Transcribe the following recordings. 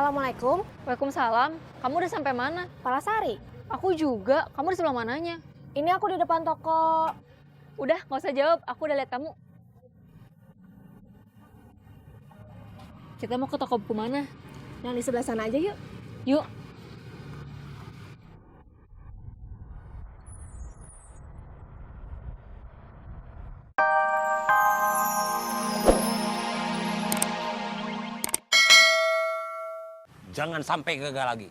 Assalamualaikum. Waalaikumsalam. Kamu udah sampai mana? Palasari. Aku juga. Kamu di sebelah mananya? Ini aku di depan toko. Udah, nggak usah jawab. Aku udah lihat kamu. Kita mau ke toko buku mana? Yang di sebelah sana aja yuk. Yuk. Jangan sampai gagal lagi.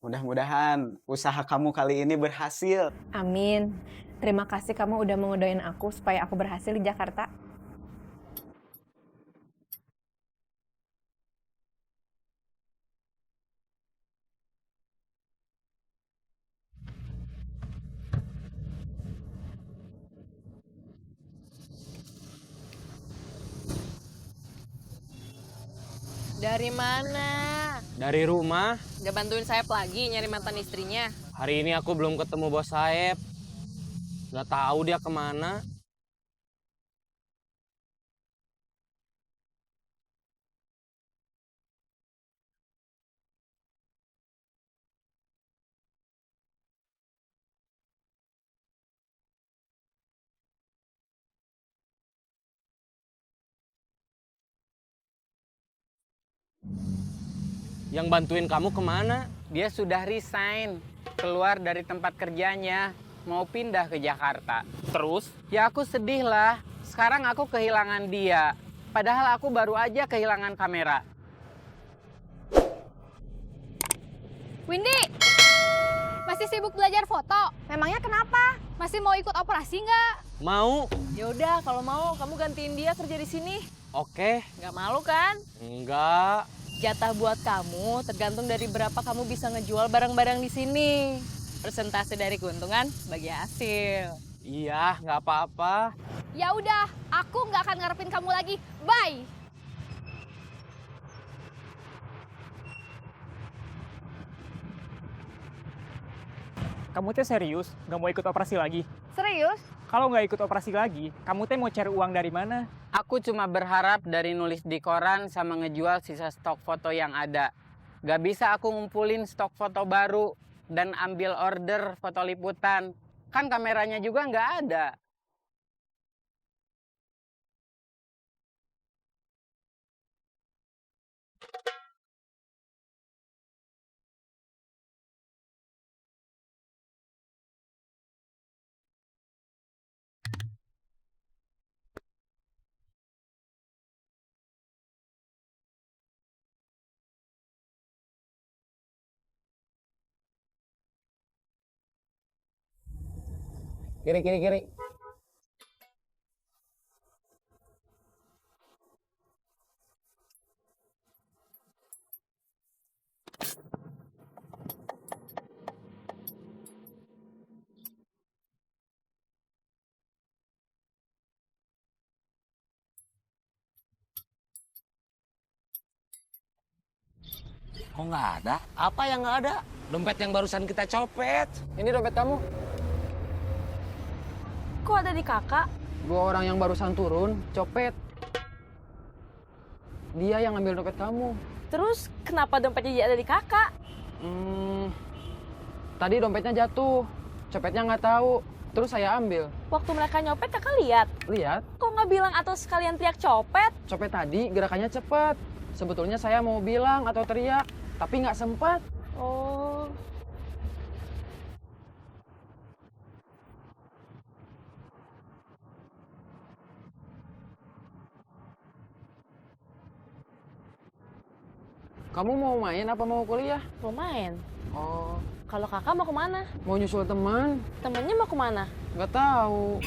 Mudah-mudahan usaha kamu kali ini berhasil. Amin. Terima kasih kamu udah mau ngedoain aku supaya aku berhasil di Jakarta. Dari mana? Dari rumah, Gak bantuin Saeb lagi nyari mantan istrinya? hari ini aku belum ketemu bos Saeb. Gak tahu dia kemana. Yang bantuin kamu kemana? Dia sudah resign, keluar dari tempat kerjanya, mau pindah ke Jakarta. Terus? Ya aku sedih lah, sekarang aku kehilangan dia. Padahal aku baru aja kehilangan kamera. Windy, masih sibuk belajar foto? Memangnya kenapa? Masih mau ikut operasi nggak? Mau? Ya udah, kalau mau kamu gantiin dia kerja di sini. Oke. Gak malu kan? Enggak. Jatah buat kamu tergantung dari berapa kamu bisa ngejual barang-barang di sini. Persentase dari keuntungan bagi hasil. Iya, nggak apa-apa. Ya udah, aku nggak akan ngarepin kamu lagi. Bye. Kamu teh serius? Nggak mau ikut operasi lagi? Serius? Kalau nggak ikut operasi lagi, kamu teh mau cari uang dari mana? Aku cuma berharap dari nulis di koran sama ngejual sisa stok foto yang ada. Gak bisa aku ngumpulin stok foto baru dan ambil order foto liputan. Kan kameranya juga nggak ada. Kiri, kiri, kiri. Kok nggak ada? Apa yang nggak ada? Dompet yang barusan kita copet. Ini dompet kamu. Kok ada di kakak? Dua orang yang barusan turun, copet. Dia yang ngambil dompet kamu. Terus kenapa dompetnya ada di kakak? Tadi dompetnya jatuh, copetnya nggak tahu. Terus saya ambil. Waktu mereka nyopet kakak lihat. Lihat, Kok nggak bilang atau sekalian teriak copet? copet tadi gerakannya cepat. Sebetulnya saya mau bilang atau teriak, tapi nggak sempat. Oh. Kamu mau main apa mau kuliah? Mau main? Oh, Kalau kakak mau kemana? mau nyusul teman? Temennya mau kemana? Nggak tahu.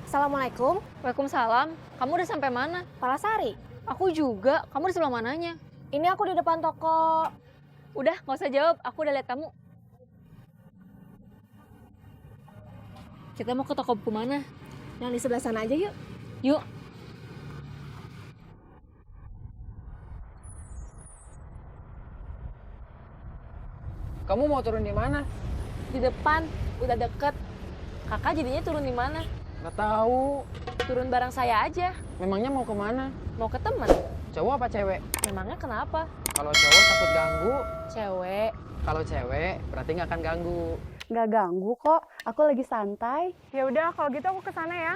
Assalamualaikum. Waalaikumsalam. Kamu udah sampai mana? Palasari. Aku juga. Kamu di sebelah mananya? Ini aku di depan toko. Udah, nggak usah jawab. Aku udah lihat kamu. Kita mau ke toko buku mana? Yang di sebelah sana aja yuk. Yuk. Kamu mau turun di mana? Di depan, udah deket. Kakak jadinya turun di mana? Nggak tahu. Turun bareng saya aja. Memangnya mau kemana? Mau ke temen. Cowok apa cewek? Memangnya kenapa? Kalau cowok takut ganggu. Cewek. Kalau cewek berarti nggak akan ganggu. Nggak ganggu kok, aku lagi santai. Ya udah, kalau gitu aku ke sana ya.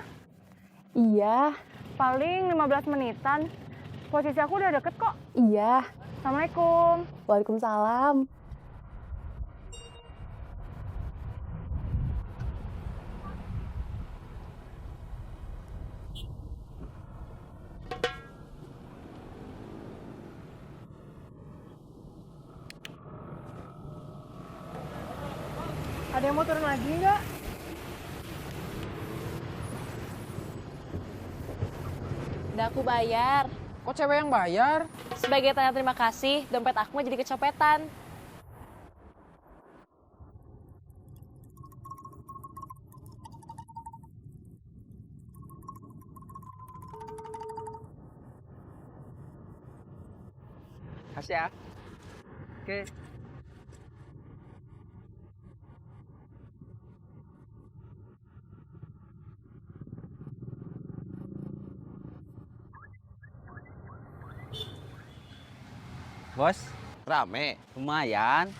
Iya, Paling 15 menitan. Posisi aku udah deket kok. iya. Assalamualaikum. Waalaikumsalam. Ada yang mau turun lagi nggak? Udah aku bayar. Kok cewek yang bayar? Sebagai tanda terima kasih, dompet aku mah jadi kecopetan. Kasih ya. Oke. Bos, Rame. lumayan.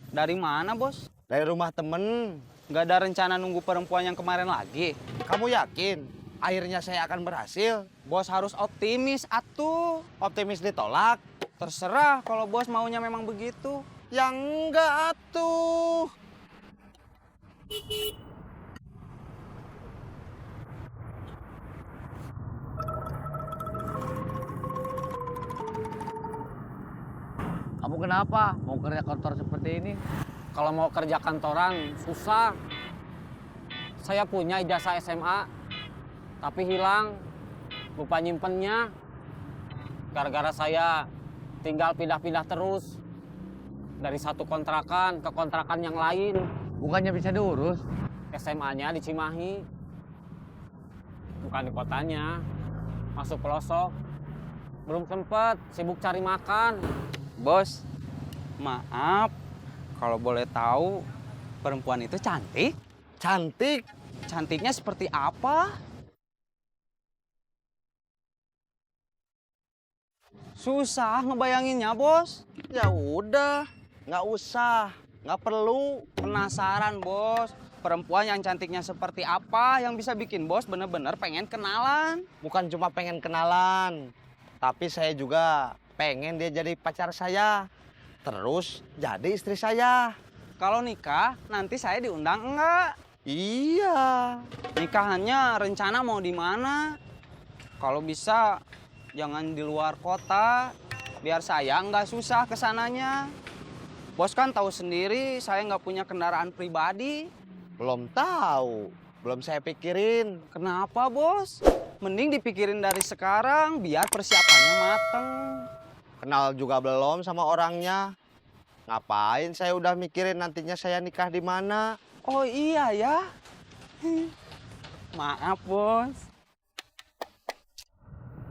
Dari mana, Bos? Dari rumah temen. Nggak ada rencana nunggu perempuan yang kemarin lagi. Kamu yakin akhirnya saya akan berhasil? Bos harus optimis, atuh. Optimis ditolak? Terserah kalau bos maunya memang begitu. Yang enggak atuh. Kamu kenapa mau kerja kantor seperti ini? Kalau mau kerja kantoran susah. Saya punya ijazah SMA, tapi hilang, lupa nyimpennya. Gara-gara saya tinggal pindah-pindah terus dari satu kontrakan ke kontrakan yang lain. Bukannya bisa diurus? SMA-nya di Cimahi, bukan di kotanya, masuk pelosok. Belum sempet, sibuk cari makan. Bos, maaf, kalau boleh tahu perempuan itu cantik? Cantik. Cantiknya seperti apa? Susah ngebayanginnya, Bos. Ya udah, nggak usah, nggak perlu. Penasaran, Bos. Perempuan yang cantiknya seperti apa yang bisa bikin Bos bener-bener pengen kenalan? Bukan cuma pengen kenalan, tapi saya juga pengen dia jadi pacar saya. Terus jadi istri saya. Kalau nikah, nanti saya diundang enggak? Iya. Nikahannya rencana mau di mana? Kalau bisa, jangan di luar kota, biar saya nggak susah kesananya. Bos kan tahu sendiri, saya nggak punya kendaraan pribadi. Belum tahu, belum saya pikirin. Kenapa, Bos? Mending dipikirin dari sekarang, biar persiapannya mateng. Kenal juga belum sama orangnya. Ngapain saya udah mikirin nantinya saya nikah di mana? Oh iya ya. Maaf, Bos.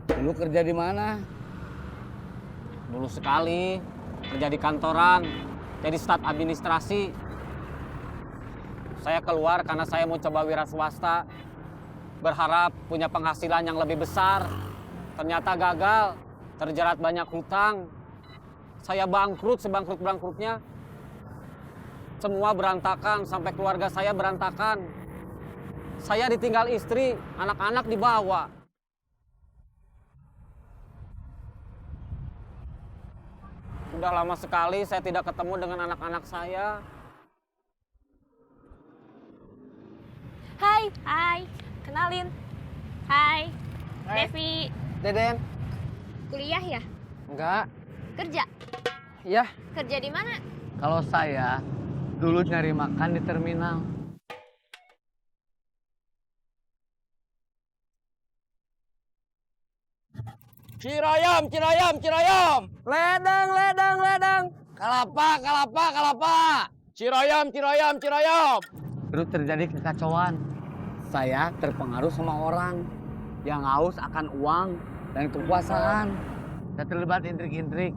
Dulu kerja di mana? Dulu sekali, kerja di kantoran, jadi staf administrasi. Saya keluar karena saya mau coba wira swasta. Berharap punya penghasilan yang lebih besar. Ternyata gagal, terjerat banyak hutang. Saya bangkrut sebangkrut-bangkrutnya. Semua berantakan, sampai keluarga saya berantakan. Saya ditinggal istri, anak-anak dibawa. Udah lama sekali saya tidak ketemu dengan anak-anak saya. Hai. Hai. Kenalin. Hai. Devi. Deden? Kuliah ya? Enggak. Kerja? Iya. Kerja di mana? Kalau saya dulu nyari makan di terminal. Ciroyom, Ciroyom, Ciroyom. Ledang, ledang, ledang. Kalapa, kalapa, kalapa. Ciroyom, Ciroyom, Ciroyom. Terus terjadi kekacauan. Saya terpengaruh sama orang yang haus akan uang dan kekuasaan. Dan terlibat intrik-intrik.